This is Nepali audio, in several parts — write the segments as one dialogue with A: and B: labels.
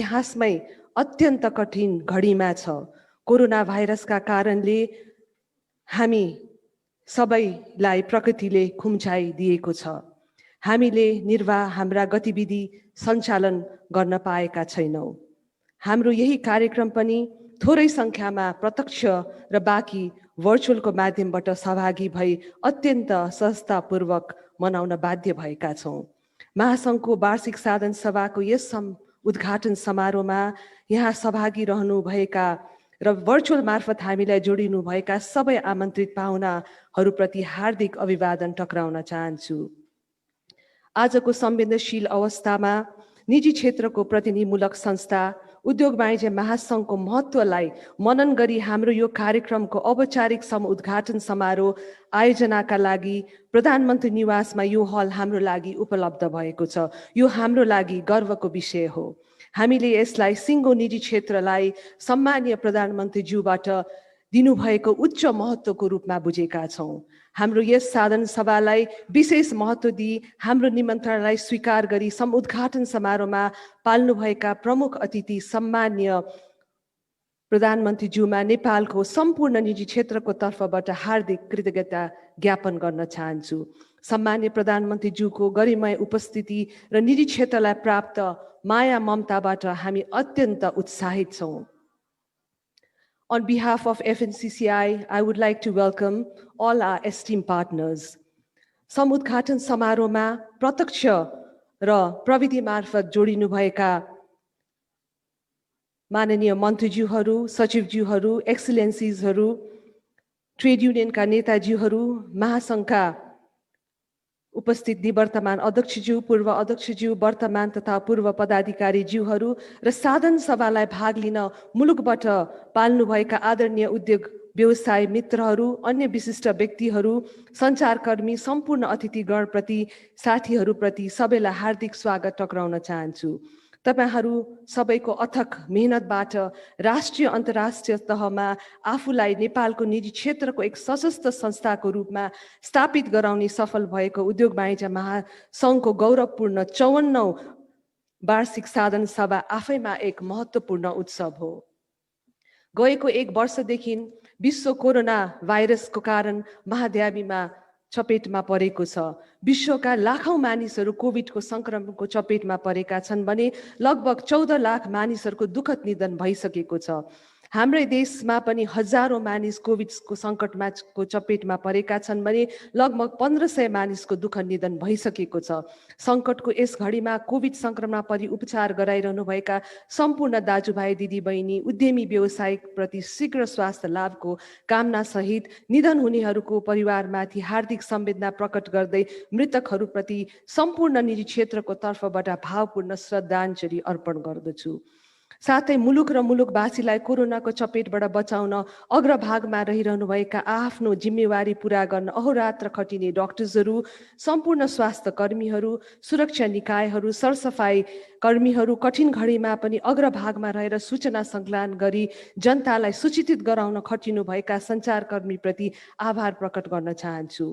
A: इतिहासमै अत्यन्त कठिन घडीमा छ। कोरोना भाइरसका कारणले हामी सबैलाई प्रकृतिले खुम्चाइदिएको छ। हामीले हाम्रा गतिविधि सञ्चालन गर्न पाएका छैनौँ। हाम्रो यही कार्यक्रम पनि थोरै सङ्ख्यामा प्रत्यक्ष र बाँकी भर्चुअलको माध्यमबाट सहभागी भई अत्यन्त सहजतापूर्वक मनाउन बाध्य भएका छौँ। महासङ्घको वार्षिक साधन सभाको यस उद्घाटन समारोहमा यहाँ सहभागी रहनुभएका र भर्चुअल मार्फत हामीलाई जोडिनुभएका सबै आमन्त्रित पाहुनाहरूप्रति हार्दिक अभिवादन टक्राउन चाहन्छु। आजको संवेदनशील अवस्थामा निजी क्षेत्रको प्रतिनिधिमूलक संस्था उद्योग वाणिज्य महासङ्घको महत्त्वलाई मनन गरी हाम्रो यो कार्यक्रमको औपचारिक उद्घाटन समारोह आयोजनाका लागि प्रधानमन्त्री निवासमा यो हल हाम्रो लागि उपलब्ध भएको छ। यो हाम्रो लागि गर्वको विषय हो। हामीले यसलाई सिङ्गो निजी क्षेत्रलाई सम्मानीय प्रधानमन्त्रीज्यूबाट दिनुभएको उच्च महत्त्वको रूपमा बुझेका छौँ। हाम्रो यस साधन सभालाई विशेष महत्त्व दिई हाम्रो निमन्त्रणालाई स्वीकार गरी उद्घाटन समारोहमा पाल्नुभएका प्रमुख अतिथि सम्मान्य प्रधानमन्त्रीज्यूमा नेपालको सम्पूर्ण निजी क्षेत्रको तर्फबाट हार्दिक कृतज्ञता ज्ञापन गर्न चाहन्छु। सम्मान्य प्रधानमन्त्रीज्यूको गरिमय उपस्थिति र निजी क्षेत्रलाई प्राप्त माया ममताबाट हामी अत्यन्त उत्साहित छौँ। On behalf of FNCCI, I would like to welcome all our esteemed partners. उद्घाटन समारोहमा प्रत्यक्ष र प्रविधि मार्फत जोडिनुभएका माननीय मन्त्रीज्यूहरू, सचिवज्यूहरू, एक्सिलेन्सिजहरू, ट्रेड युनियनका नेताज्यूहरू, महासङ्घका उपस्थित निवर्तमान अध्यक्षज्यू, पूर्व अध्यक्षज्यू, वर्तमान तथा पूर्व पदाधिकारीज्यूहरू र साधन सभालाई भाग लिन मुलुकबाट पाल्नुभएका आदरणीय उद्योग व्यवसाय मित्रहरू, अन्य विशिष्ट व्यक्तिहरू, सञ्चारकर्मी, सम्पूर्ण अतिथिगणप्रति, साथीहरूप्रति सबैलाई हार्दिक स्वागत टक्राउन चाहन्छु। तपाईहरू सबैको अथक मेहनतबाट राष्ट्रिय अन्तर्राष्ट्रिय तहमा आफूलाई नेपालको निजी क्षेत्रको एक सशक्त संस्थाको रूपमा स्थापित गराउने सफल भएको उद्योग वाणिज्य महासङ्घको गौरवपूर्ण 54औं वार्षिक साधन सभा आफैमा एक महत्त्वपूर्ण उत्सव हो। गएको एक वर्षदेखि विश्व कोरोना भाइरसको कारण महामारीमा चपेटमा परेको छ। विश्वका लाखौं मानिसहरू कोभिडको संक्रमणको चपेटमा परेका छन् भने लगभग 14 लाख मानिसहरूको दुःखद निधन भइसकेको छ। हाम्रै देशमा पनि हजारौं मानिस कोभिडको सङ्कटको चपेटमा परेका छन् भने लगभग 1500 मानिसको दुःखद निधन भइसकेको छ। सङ्कटको यस घडीमा कोभिड संक्रमणमा परि उपचार गराइरहनुभएका सम्पूर्ण दाजुभाइ दिदीबहिनी, उद्यमी व्यवसायिक प्रति शीघ्र स्वास्थ्य लाभको कामना सहित निधन हुनेहरूको परिवारमाथि हार्दिक संवेदना प्रकट गर्दै मृतकहरूप्रति सम्पूर्ण निजी क्षेत्रको तर्फबाट भावपूर्ण श्रद्धाञ्जली अर्पण गर्दछु। साथै मुलुक र मुलुकवासीलाई कोरोनाको चपेटबाट बचाउन अग्रभागमा रहिरहनुभएका आफ्नो जिम्मेवारी पूरा गर्न अहोरात्र खटिने डाक्टर्सहरू, सम्पूर्ण स्वास्थ्य कर्मीहरू, सुरक्षा निकायहरू, सरसफाई कर्मीहरू कठिन घडीमा पनि अग्रभागमा रहेर सूचना सङ्कलन गरी जनतालाई सूचित गराउन खटिनुभएका सञ्चारकर्मीप्रति आभार प्रकट गर्न चाहन्छु।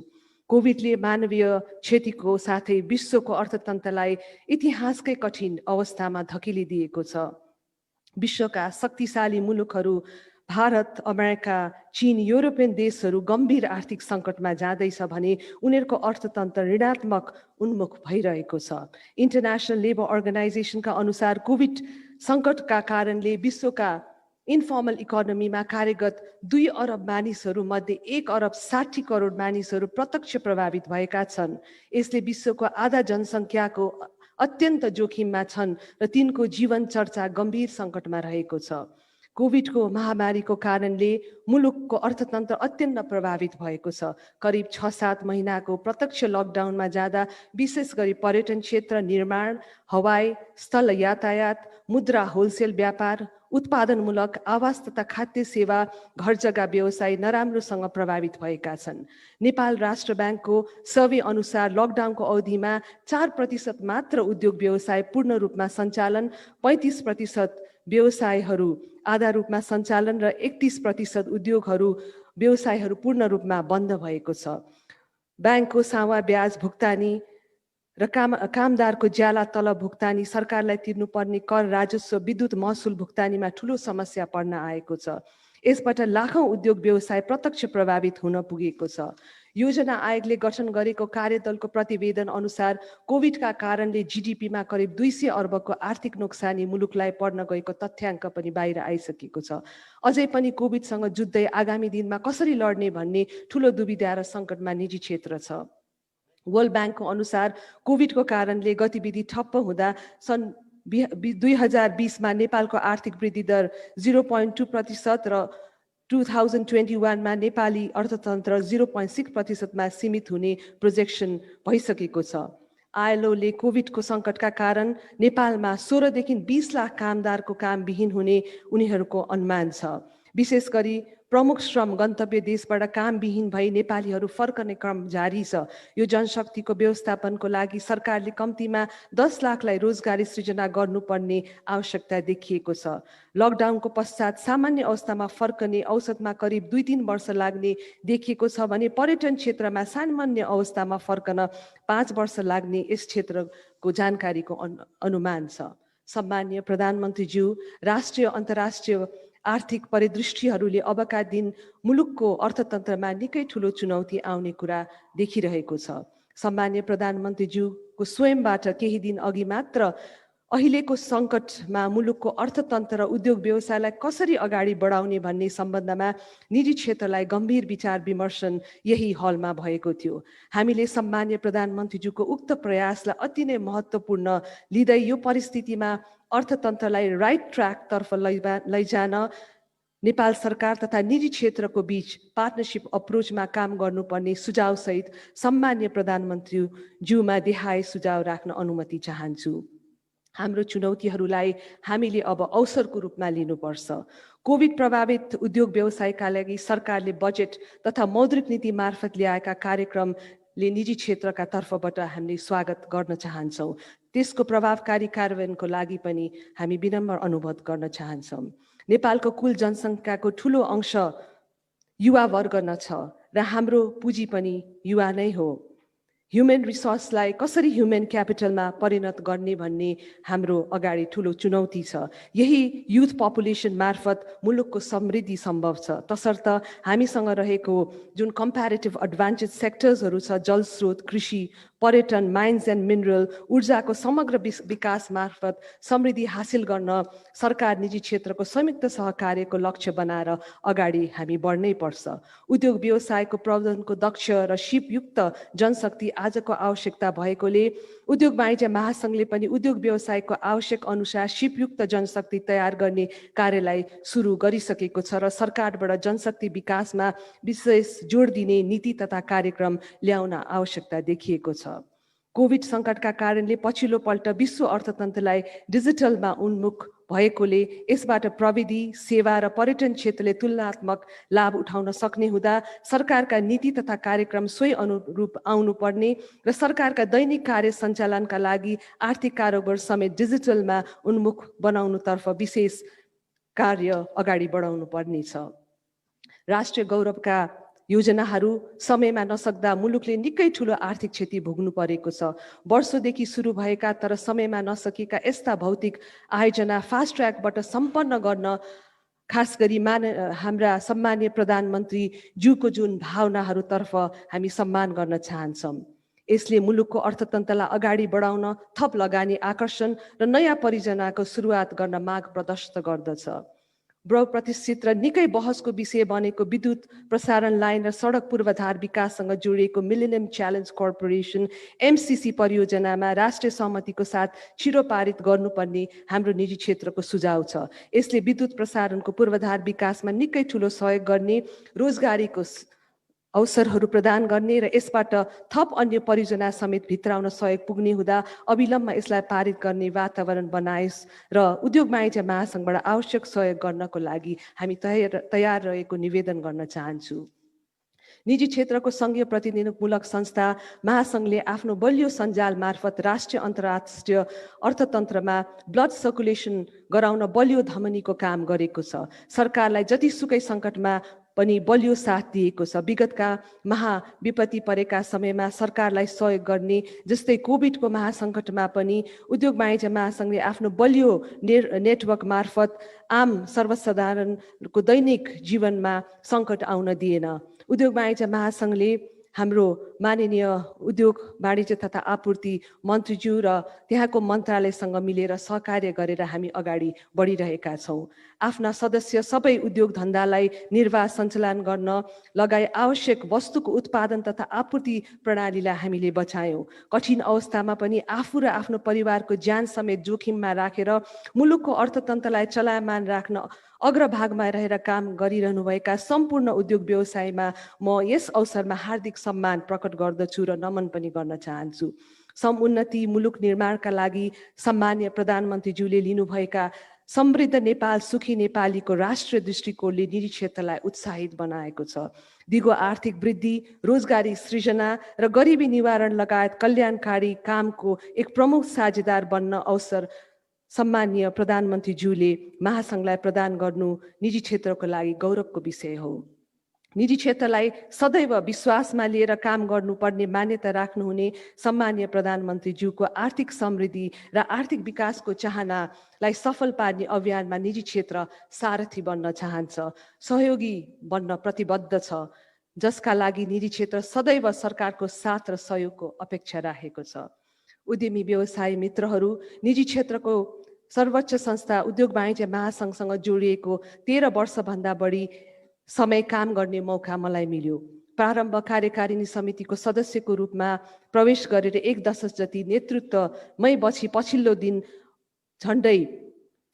A: कोभिडले मानवीय क्षतिको साथै विश्वको अर्थतन्त्रलाई इतिहासकै कठिन अवस्थामा धकेलिदिएको छ। विश्वका शक्तिशाली मुलुकहरू भारत, अमेरिका, चीन, युरोपियन देशहरू गम्भीर आर्थिक सङ्कटमा जाँदैछ भने उनीहरूको अर्थतन्त्र ऋणात्मक उन्मुख भइरहेको छ। इन्टरनेसनल लेबर अर्गनाइजेसनका अनुसार कोभिड सङ्कटका कारणले विश्वका इन्फर्मल इकोनोमीमा कार्यरत 2 अरब मानिसहरू मध्ये 1 अरब 60 करोड मानिसहरू प्रत्यक्ष प्रभावित भएका छन्। यसले विश्वको आधा जनसङ्ख्याको अत्यन्त जोखिममा छन् र तिनको जीवन चर्चा गम्भीर सङ्कटमा रहेको छ। कोभिडको महामारीको कारणले मुलुकको अर्थतन्त्र अत्यन्त प्रभावित भएको छ। करिब 6-7 महिनाको प्रत्यक्ष लकडाउनमा जाँदा विशेष गरी पर्यटन क्षेत्र, निर्माण, हवाई स्थल यातायात, मुद्रा होलसेल व्यापार, उत्पादनमूलक, आवास तथा खाद्य सेवा, घर जग्गा व्यवसाय नराम्रोसँग प्रभावित भएका छन्। नेपाल राष्ट्र ब्याङ्कको सर्वे अनुसार लकडाउनको अवधिमा 4% मात्र उद्योग व्यवसाय पूर्ण रूपमा सञ्चालन, 35% व्यवसायहरू आधा रूपमा सञ्चालन र 31% उद्योगहरू व्यवसायहरू पूर्ण रूपमा बन्द भएको छ। ब्याङ्कको सावा ब्याज भुक्तानी र कामदारको ज्याला तलब भुक्तानी, सरकारलाई तिर्नुपर्ने कर, राजस्व, विद्युत महसुल भुक्तानीमा ठूलो समस्या पर्न आएको छ। यसबाट लाखौं उद्योग व्यवसाय प्रत्यक्ष प्रभावित हुन पुगेको छ। योजना आयोगले गठन गरेको कार्यदलको प्रतिवेदन अनुसार कोभिडका कारणले जीडीपीमा करिब 200 अर्बको आर्थिक नोक्सानी मुलुकलाई पर्न गएको तथ्याङ्क पनि बाहिर आइसकेको छ। अझै पनि कोभिडसँग जुझ्दै आगामी दिनमा कसरी लड्ने भन्ने ठूलो दुविधा र सङ्कटमा निजी क्षेत्र छ। वर्ल्ड ब्याङ्कको अनुसार कोभिडको कारणले गतिविधि ठप्प हुँदा सन् 2020 मा नेपालको आर्थिक वृद्धि दर 0.2% र 2021 मा नेपाली अर्थतन्त्र 0.6% मा सीमित हुने प्रोजेक्सन भइसकेको छ। आईएलओले कोभिडको सङ्कटका कारण नेपालमा 16 देखि 20 लाख कामदारको कामविहीन हुने उनीहरूको अनुमान छ। विशेष गरी प्रमुख श्रम गन्तव्य देशबाट कामविहीन भई नेपालीहरू फर्कने क्रम जारी छ। यो जनशक्तिको व्यवस्थापनको लागि सरकारले कम्तीमा 10 लाखलाई रोजगारी सृजना गर्नुपर्ने आवश्यकता देखिएको छ। लकडाउनको पश्चात सामान्य अवस्थामा फर्कने औसतमा करिब 2-3 वर्ष लाग्ने देखिएको छ भने पर्यटन क्षेत्रमा सामान्य अवस्थामा फर्कन 5 वर्ष लाग्ने यस क्षेत्रको जानकारीको अनुमान छ। सम्माननीय प्रधानमन्त्रीज्यू, राष्ट्रिय अन्तर्राष्ट्रिय आर्थिक परिदृष्टिहरूले अबका दिन मुलुकको अर्थतन्त्रमा निकै ठूलो चुनौती आउने कुरा देखिरहेको छ। सम्माननीय प्रधानमन्त्रीज्यूको स्वयंबाट केही दिन अघि मात्र अहिलेको सङ्कटमा मुलुकको अर्थतन्त्र र उद्योग व्यवसायलाई कसरी अगाडि बढाउने भन्ने सम्बन्धमा निजी क्षेत्रलाई गम्भीर विचार विमर्शन यही हलमा भएको थियो। हामीले सम्माननीय प्रधानमन्त्रीज्यूको उक्त प्रयासलाई अति नै महत्त्वपूर्ण लिँदै यो परिस्थितिमा अर्थतन्त्रलाई राइट ट्र्याकतर्फ लैजान नेपाल सरकार तथा निजी क्षेत्रको बीच पार्टनरसिप अप्रोचमा काम गर्नुपर्ने सुझावसहित सम्माननीय प्रधानमन्त्रीज्यूमा देहाय सुझाव राख्न अनुमति चाहन्छु। हाम्रो चुनौतीहरूलाई हामीले अब अवसरको रूपमा लिनुपर्छ। कोभिड प्रभावित उद्योग व्यवसायका लागि सरकारले बजेट तथा मौद्रिक नीति मार्फत ल्याएका कार्यक्रमले निजी क्षेत्रका तर्फबाट हामीले स्वागत गर्न चाहन्छौँ। त्यसको प्रभावकारी कार्यान्वयनको लागि पनि हामी विनम्र अनुरोध गर्न चाहन्छौँ। नेपालको कुल जनसङ्ख्याको ठूलो अंश युवा वर्ग न छ र हाम्रो पुँजी पनि युवा नै हो। ह्युमन रिसोर्सलाई कसरी ह्युमन क्यापिटलमा परिणत गर्ने भन्ने हाम्रो अगाडि ठूलो चुनौती छ। यही युथ पपुलेसन मार्फत मुलुकको समृद्धि सम्भव छ। तसर्थ हामीसँग रहेको जुन कम्प्यारेटिभ एडभान्टेज सेक्टर्सहरू छ, जलस्रोत, कृषि, पर्यटन, माइन्स एन्ड मिनरल, ऊर्जाको समग्र विकास मार्फत समृद्धि हासिल गर्न सरकार निजी क्षेत्रको संयुक्त सहकार्यको लक्ष्य बनाएर अगाडि हामी बढ्नै पर्छ। उद्योग व्यवसायको प्रबन्धनको दक्ष र सिपयुक्त जनशक्ति आजको आवश्यकता भएकोले उद्योग वाणिज्य महासङ्घले पनि उद्योग व्यवसायको आवश्यक अनुसार सिपयुक्त जनशक्ति तयार गर्ने कार्यलाई सुरु गरिसकेको छ र सरकारबाट जनशक्ति विकासमा विशेष जोड दिने नीति तथा कार्यक्रम ल्याउन आवश्यकता देखिएको छ। कोभिड सङ्कटका कारणले पछिल्लो पल्ट विश्व अर्थतन्त्रलाई डिजिटलमा उन्मुख भएकोले यसबाट प्रविधि, सेवा र पर्यटन क्षेत्रले तुलनात्मक लाभ उठाउन सक्ने हुँदा सरकारका नीति तथा कार्यक्रम सोही अनुरूप आउनुपर्ने र सरकारका दैनिक कार्य सञ्चालनका लागि आर्थिक कारोबार समेत डिजिटलमा उन्मुख बनाउनुतर्फ विशेष कार्य अगाडि बढाउनु पर्ने छ। राष्ट्रिय गौरवका योजनाहरू समयमा नसक्दा मुलुकले निकै ठूलो आर्थिक क्षति भोग्नु परेको छ। वर्षौंदेखि सुरु भएका तर समयमा नसकेका यस्ता भौतिक आयोजना फास्ट ट्र्याकबाट सम्पन्न गर्न खास गरी हाम्रा सम्माननीय प्रधानमन्त्री ज्यूको जुन भावनाहरूतर्फ हामी सम्मान गर्न चाहन्छौँ। यसले मुलुकको अर्थतन्त्रलाई अगाडि बढाउन थप लगानी आकर्षण र नयाँ परियोजनाको सुरुवात गर्न माग प्रदर्शित गर्दछ। बहुप्रतिष्ठित र निकै बहसको विषय बनेको विद्युत प्रसारण लाइन र सडक पूर्वाधार विकाससँग जोडिएको मिलेनियम च्यालेन्ज कर्पोरेसन एमसीसी परियोजनामा राष्ट्रिय सहमतिको साथ छिटो पारित गर्नुपर्ने हाम्रो निजी क्षेत्रको सुझाव छ। यसले विद्युत प्रसारणको पूर्वाधार विकासमा निकै ठूलो सहयोग गर्ने, रोजगारीको अवसरहरू प्रदान गर्ने र यसबाट थप अन्य परियोजना समेत भित्राउन सहयोग पुग्ने हुँदा अविलम्ब यसलाई पारित गर्ने वातावरण बनाइस् र उद्योग वाणिज्य महासङ्घबाट आवश्यक सहयोग गर्नको लागि हामी तयार रहेको निवेदन गर्न चाहन्छु। निजी क्षेत्रको सङ्घीय प्रतिनिधिमूलक संस्था महासङ्घले आफ्नो बलियो सञ्जाल मार्फत राष्ट्रिय अन्तर्राष्ट्रिय अर्थतन्त्रमा ब्लड सर्कुलेसन गराउन बलियो धमनीको काम गरेको छ। सरकारलाई जतिसुकै सङ्कटमा पनि बलियो साथ दिएको छ। विगतका महाविपत्ति परेका समयमा सरकारलाई सहयोग गर्ने, जस्तै कोभिडको महासङ्कटमा पनि उद्योग वाणिज्य महासङ्घले आफ्नो बलियो नेटवर्क मार्फत आम सर्वसाधारणको दैनिक जीवनमा सङ्कट आउन दिएन। उद्योग वाणिज्य महासङ्घले हाम्रो माननीय उद्योग वाणिज्य तथा आपूर्ति मन्त्रीज्यू र त्यहाँको मन्त्रालयसँग मिलेर सहकार्य गरेर हामी अगाडि बढिरहेका छौँ। आफ्ना सदस्य सबै उद्योग धन्दालाई निर्वाह सञ्चालन गर्न लगायत आवश्यक वस्तुको उत्पादन तथा आपूर्ति प्रणालीलाई हामीले बचायौँ। कठिन अवस्थामा पनि आफू र आफ्नो परिवारको ज्यान समेत जोखिममा राखेर मुलुकको अर्थतन्त्रलाई चलायमान राख्न अग्रभागमा रहेर काम गरिरहनुभएका सम्पूर्ण उद्योग व्यवसायमा म यस अवसरमा हार्दिक सम्मान प्रकट गर्दछु र नमन पनि गर्न चाहन्छु। समुन्नति मुलुक निर्माणका लागि सम्मान्य प्रधानमन्त्रीज्यूले लिनुभएका समृद्ध नेपाल सुखी नेपालीको राष्ट्रिय दृष्टिकोणले निजी क्षेत्रलाई उत्साहित बनाएको छ। दिगो आर्थिक वृद्धि, रोजगारी सृजना र गरिबी निवारण लगायत कल्याणकारी कामको एक प्रमुख साझेदार बन्न अवसर सम्माननीय प्रधानमन्त्रीज्यूले महासङ्घलाई प्रदान गर्नु निजी क्षेत्रको लागि गौरवको विषय हो। निजी क्षेत्रलाई सदैव विश्वासमा लिएर काम गर्नुपर्ने मान्यता राख्नुहुने सम्माननीय प्रधानमन्त्रीज्यूको आर्थिक समृद्धि र आर्थिक विकासको चाहनालाई सफल पार्ने अभियानमा निजी क्षेत्र सारथी बन्न चाहन्छ, सहयोगी बन्न प्रतिबद्ध छ, जसका लागि निजी क्षेत्र सदैव सरकारको साथ र सहयोगको अपेक्षा राखेको छ। उद्यमी व्यवसायी मित्रहरू, निजी क्षेत्रको सर्वोच्च संस्था उद्योग वाणिज्य महासङ्घसँग जोडिएको 13 वर्षभन्दा बढी समय काम गर्ने मौका मलाई मिल्यो। प्रारम्भ कार्यकारिणी समितिको सदस्यको रूपमा प्रवेश गरेर 1 दशक जति नेतृत्वमै पछिल्लो दिन झन्डै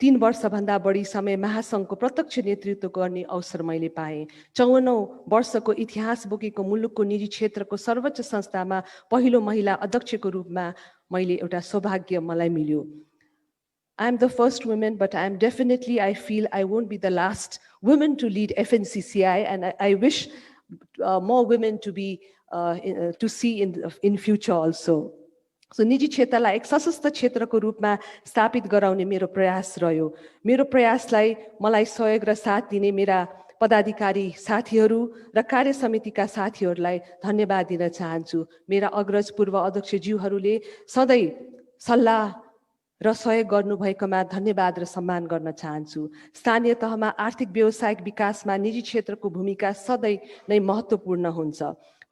A: 3 वर्षभन्दा बढी समय महासङ्घको प्रत्यक्ष नेतृत्व गर्ने अवसर मैले पाएँ। 54 वर्षको इतिहास बोकेको मुलुकको निजी क्षेत्रको सर्वोच्च संस्थामा पहिलो महिला अध्यक्षको रूपमा मैले एउटा सौभाग्य मलाई मिल्यो। I am the first woman, but I feel I won't be the last woman to lead FNCCI, and I wish more women to be to see in future also. So निजी क्षेत्रलाई एक सशक्त क्षेत्रको रूपमा स्थापित गराउने मेरो प्रयास रह्यो। मेरो प्रयासलाई मलाई सहयोग र साथ दिने मेरा पदाधिकारी साथीहरू र कार्य समितिका साथीहरूलाई धन्यवाद दिन चाहन्छु। मेरा अग्रज पूर्व अध्यक्षज्यूहरूले सधैँ सल्लाह र सहयोग गर्नुभएकोमा धन्यवाद र सम्मान गर्न चाहन्छु। स्थानीय तहमा आर्थिक व्यावसायिक विकासमा निजी क्षेत्रको भूमिका सधैँ नै महत्त्वपूर्ण हुन्छ।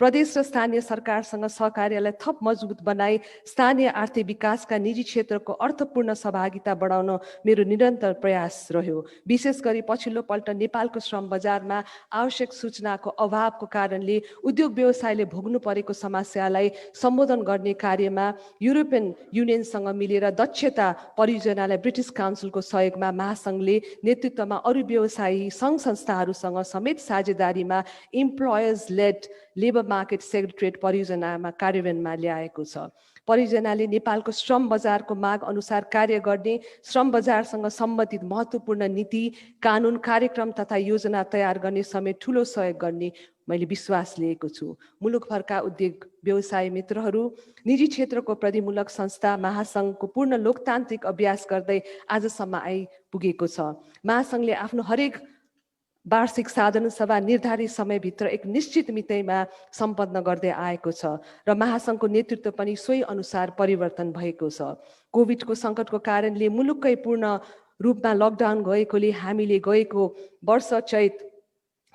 A: प्रदेश र स्थानीय सरकारसँग सहकार्यलाई थप मजबुत बनाई स्थानीय आर्थिक विकासका निजी क्षेत्रको अर्थपूर्ण सहभागिता बढाउन मेरो निरन्तर प्रयास रह्यो। विशेष गरी पछिल्लो पल्ट नेपालको श्रम बजारमा आवश्यक सूचनाको अभावको कारणले उद्योग व्यवसायले भोग्नु परेको समस्यालाई सम्बोधन गर्ने कार्यमा युरोपियन युनियनसँग मिलेर दक्षता परियोजनालाई ब्रिटिस काउन्सिलको सहयोगमा महासङ्घले नेतृत्वमा अरू व्यवसायी सङ्घ संस्थाहरूसँग समेत साझेदारीमा employers led labour market secretariat परियोजनामा कार्यान्वयनमा ल्याएको छ। परियोजनाले नेपालको श्रम बजारको माग अनुसार कार्य गर्ने, श्रम बजारसँग सम्बन्धित महत्त्वपूर्ण नीति, कानुन, कार्यक्रम तथा योजना तयार गर्ने समेत ठूलो सहयोग गर्ने मैले विश्वास लिएको छु। मुलुकभरका उद्योग व्यवसाय मित्रहरू, निजी क्षेत्रको प्रतिनिधिमूलक संस्था महासङ्घको पूर्ण लोकतान्त्रिक अभ्यास गर्दै आजसम्म आइपुगेको छ। महासङ्घले आफ्नो हरेक वार्षिक साधारण सभा निर्धारित समयभित्र एक निश्चित मितिमा सम्पन्न गर्दै आएको छ र महासङ्घको नेतृत्व पनि सोही अनुसार परिवर्तन भएको छ। कोभिडको सङ्कटको कारणले मुलुककै पूर्ण रूपमा लकडाउन गएकोले हामीले गएको वर्ष चैत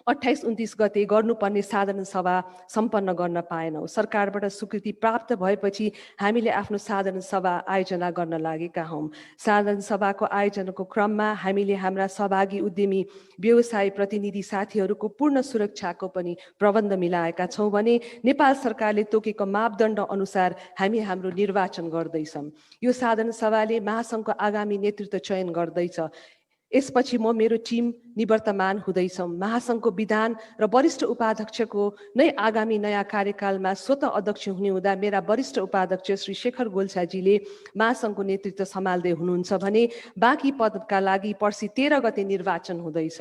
A: 28-29 गते गर्नुपर्ने साधारण सभा सम्पन्न गर्न पाएनौँ। सरकारबाट स्वीकृति प्राप्त भएपछि हामीले आफ्नो साधारण सभा आयोजना गर्न लागेका हौँ। साधारण सभाको आयोजनाको क्रममा हामीले हाम्रा सहभागी उद्यमी व्यवसाय प्रतिनिधि साथीहरूको पूर्ण सुरक्षाको पनि प्रबन्ध मिलाएका छौँ भने नेपाल सरकारले तोकेको मापदण्ड अनुसार हामी हाम्रो निर्वाचन गर्दैछौँ। यो साधारण सभाले महासङ्घको आगामी नेतृत्व चयन गर्दैछ। यसपछि म मेरो टिम निवर्तमान हुँदैछौँ। महासङ्घको विधान र वरिष्ठ उपाध्यक्षको नै आगामी नयाँ कार्यकालमा स्वतः अध्यक्ष हुने हुँदा मेरा वरिष्ठ उपाध्यक्ष श्री शेखर गोल्छाजीले महासङ्घको नेतृत्व सम्हाल्दै हुनुहुन्छ भने बाँकी पदका लागि पर्सि 13 गते निर्वाचन हुँदैछ।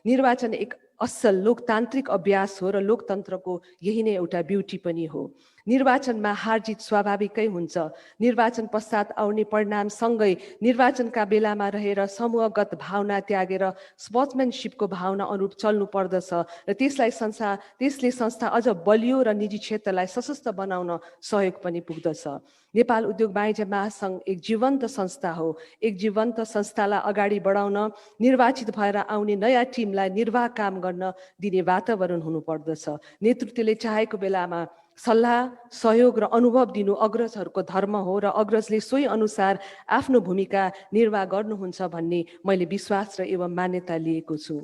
A: निर्वाचन एक असल लोकतान्त्रिक अभ्यास हो र लोकतन्त्रको यही नै एउटा ब्युटी पनि हो। निर्वाचनमा हार जित स्वाभाविकै हुन्छ। निर्वाचन पश्चात आउने परिणामसँगै निर्वाचनका बेलामा रहेर समूहगत भावना त्यागेर स्पोर्ट्सम्यानसिपको भावना अनुरूप चल्नु पर्दछ र त्यसले संस्था अझ बलियो र निजी क्षेत्रलाई सशक्त बनाउन सहयोग पनि पुग्दछ। नेपाल उद्योग वाणिज्य महासङ्घ एक जीवन्त संस्था हो। एक जीवन्त संस्थालाई अगाडि बढाउन निर्वाचित भएर आउने नयाँ टिमलाई निर्वाह काम गर्न दिने वातावरण हुनुपर्दछ। नेतृत्वले चाहेको बेलामा सल्लाह, सहयोग र अनुभव दिनु अग्रजहरूको धर्म हो र अग्रजले सोही अनुसार आफ्नो भूमिका निर्वाह गर्नुहुन्छ भन्ने मैले विश्वास र एवं मान्यता लिएको छु।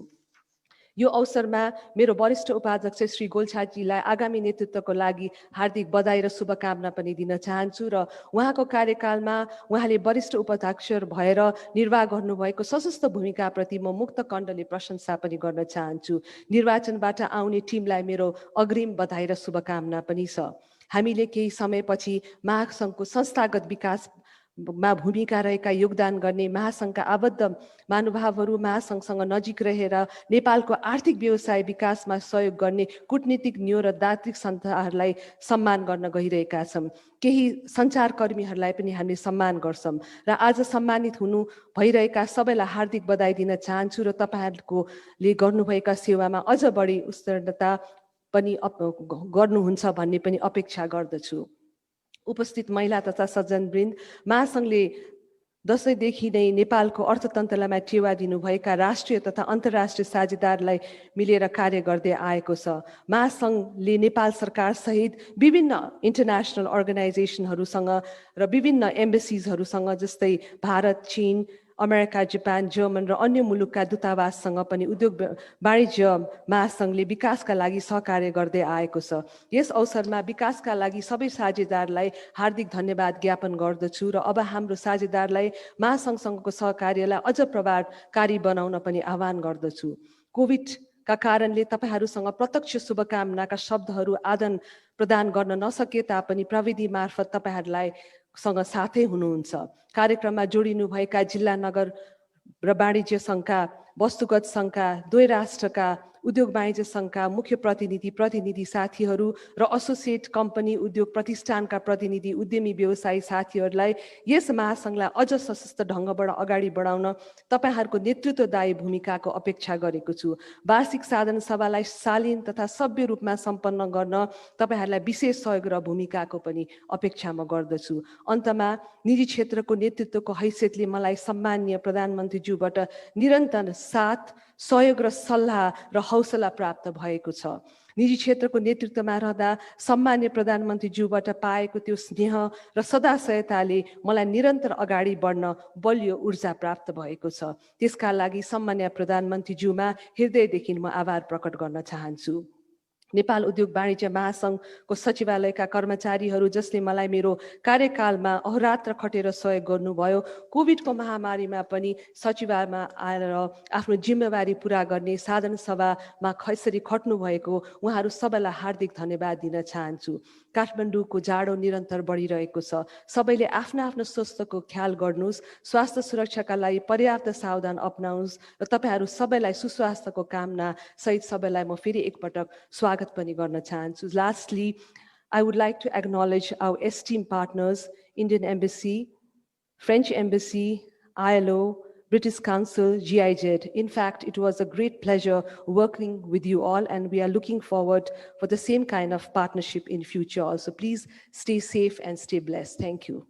A: यो अवसरमा मेरो वरिष्ठ उपाध्यक्ष श्री गोल्छाजीलाई आगामी नेतृत्वको लागि हार्दिक बधाई र शुभकामना पनि दिन चाहन्छु र उहाँको कार्यकालमा उहाँले वरिष्ठ उपाध्यक्ष भएर निर्वाह गर्नुभएको सशक्त भूमिकाप्रति म मुक्त कण्ठले प्रशंसा पनि गर्न चाहन्छु। निर्वाचनबाट आउने टिमलाई मेरो अग्रिम बधाई र शुभकामना पनि छ। हामीले केही समयपछि महासङ्घको संस्थागत विकास मा भूमिका रहेका योगदान गर्ने महासङ्घका आबद्ध महानुभावहरू, महासङ्घसँग नजिक रहेर नेपालको आर्थिक व्यवसाय विकासमा सहयोग गर्ने कूटनीतिक न्यू र दार्शनिक संस्थाहरूलाई सम्मान गर्न गइरहेका छौँ। केही सञ्चारकर्मीहरूलाई पनि हामीले सम्मान गर्छौँ र आज सम्मानित हुनु भइरहेका सबैलाई हार्दिक बधाई दिन चाहन्छु र तपाईँहरूले गर्नुभएका सेवामा अझ बढी उत्तीर्णता पनि गर्नुहुन्छ भन्ने पनि अपेक्षा गर्दछु। उपस्थित महिला तथा सज्जनवृन्द, महासङ्घले दशैँदेखि नै नेपालको अर्थतन्त्रलाई टेवा दिनुभएका राष्ट्रिय तथा अन्तर्राष्ट्रिय साझेदारलाई मिलेर कार्य गर्दै आएको छ। महासङ्घले नेपाल सरकार सहित विभिन्न इन्टरनेसनल अर्गनाइजेसनहरूसँग र विभिन्न एम्बेसिजहरूसँग जस्तै भारत, चीन, अमेरिका, जापान, जर्मन र अन्य मुलुकका दूतावाससँग पनि उद्योग वाणिज्य महासङ्घले विकासका लागि सहकार्य गर्दै आएको छ। यस अवसरमा विकासका लागि सबै साझेदारलाई हार्दिक धन्यवाद ज्ञापन गर्दछु र अब हाम्रो साझेदारलाई महासङ्घसँगको सहकार्यलाई अझ प्रभावकारी बनाउन पनि आह्वान गर्दछु। कोभिडका कारणले तपाईँहरूसँग प्रत्यक्ष शुभकामनाका शब्दहरू आदान प्रदान गर्न नसके तापनि प्रविधि मार्फत तपाईँहरूलाई सँग साथै हुनुहुन्छ। कार्यक्रममा जोडिनुभएका जिल्ला नगर र वाणिज्य सङ्घका, वस्तुगत सङ्घका, दुवै राष्ट्रका उद्योग वाणिज्य सङ्घका मुख्य प्रतिनिधि साथीहरू र एसोसिएट कम्पनी उद्योग प्रतिष्ठानका प्रतिनिधि उद्यमी व्यवसायी साथीहरूलाई यस महासङ्घलाई अझ सशक्त ढङ्गबाट अगाडि बढाउन तपाईँहरूको नेतृत्वदायी भूमिकाको अपेक्षा गरेको छु। वार्षिक साधारण सभालाई शालीन तथा सभ्य रूपमा सम्पन्न गर्न तपाईँहरूलाई विशेष सहयोग र भूमिकाको पनि अपेक्षा म गर्दछु। अन्तमा निजी क्षेत्रको नेतृत्वको हैसियतले मलाई सम्माननीय प्रधानमन्त्रीज्यूबाट निरन्तर साथ, सहयोग र सल्लाह र हौसला प्राप्त भएको छ। निजी क्षेत्रको नेतृत्वमा रहँदा सम्मान्य प्रधानमन्त्रीज्यूबाट पाएको त्यो स्नेह र सदाशयताले मलाई निरन्तर अगाडि बढ्न बलियो ऊर्जा प्राप्त भएको छ। त्यसका लागि सम्मान्य प्रधानमन्त्रीज्यूमा हृदयदेखि म आभार प्रकट गर्न चाहन्छु। नेपाल उद्योग वाणिज्य महासङ्घको सचिवालयका कर्मचारीहरू जसले मलाई मेरो कार्यकालमा अहोरात्र खटेर सहयोग गर्नुभयो, कोभिडको महामारीमा पनि सचिवालयमा आएर आफ्नो जिम्मेवारी पुरा गर्ने साधारण सभामा कसरी खट्नु भएको उहाँहरू सबैलाई हार्दिक धन्यवाद दिन चाहन्छु। काठमाडौँको जाडो निरन्तर बढिरहेको छ। सबैले आफ्नो आफ्नो स्वास्थ्यको ख्याल गर्नुहोस्, स्वास्थ्य सुरक्षाका लागि पर्याप्त सावधान अपनाउनुहोस् र तपाईँहरू सबैलाई सुस्वास्थ्यको कामना सहित सबैलाई म फेरि एकपटक स्वागत पनि गर्न चाहन्छु। Lastly, I would like to acknowledge our esteemed partners, Indian Embassy, French Embassy, ILO, British Council, GIZ. In fact, it was a great pleasure working with you all, and we are looking forward for the same kind of partnership in future also. Please stay safe and stay blessed. Thank you.